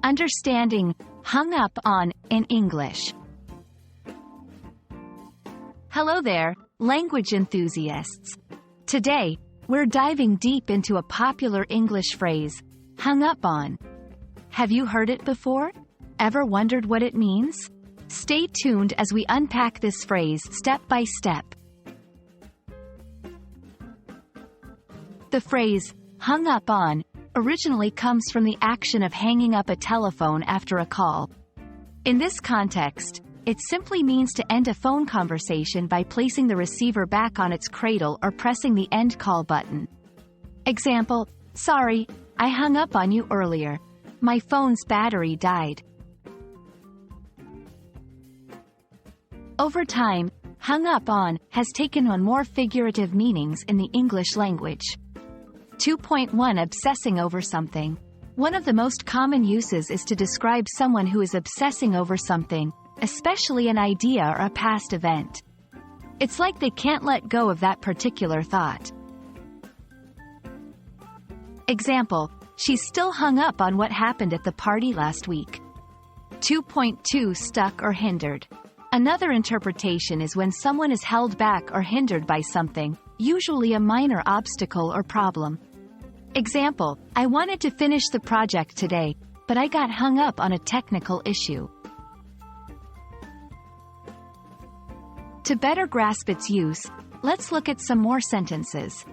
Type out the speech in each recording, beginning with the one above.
Understanding hung up on in English. Hello there, language enthusiasts. Today, we're diving deep into a popular English phrase, hung up on. Have you heard it before? Ever wondered what it means? Stay tuned as we unpack this phrase step by step. The phrase, hung up on, originally comes from the action of hanging up a telephone after a call. In this context, it simply means to end a phone conversation by placing the receiver back on its cradle or pressing the end call button. Example, sorry, I hung up on you earlier. My phone's battery died. Over time, hung up on has taken on more figurative meanings in the English language. 2.1 Obsessing over something. One of the most common uses is to describe someone who is obsessing over something, especially an idea or a past event. It's like they can't let go of that particular thought. Example, she's still hung up on what happened at the party last week. 2.2 Stuck or hindered. Another interpretation is when someone is held back or hindered by something, usually a minor obstacle or problem. Example, I wanted to finish the project today, but I got hung up on a technical issue. To better grasp its use, let's look at some more sentences.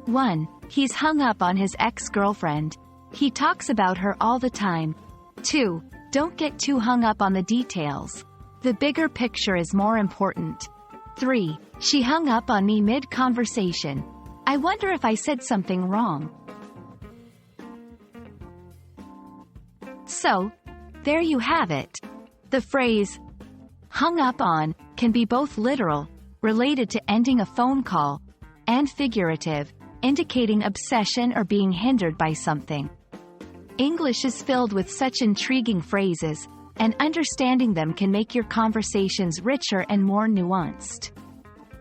1. He's hung up on his ex-girlfriend. He talks about her all the time. 2. Don't get too hung up on the details. The bigger picture is more important. 3. She hung up on me mid-conversation. I wonder if I said something wrong. So, there you have it. The phrase, hung up on, can be both literal, related to ending a phone call, and figurative, indicating obsession or being hindered by something. English is filled with such intriguing phrases, and understanding them can make your conversations richer and more nuanced.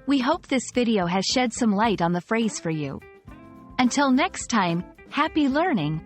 We hope this video has shed some light on the phrase for you. Until next time, happy learning!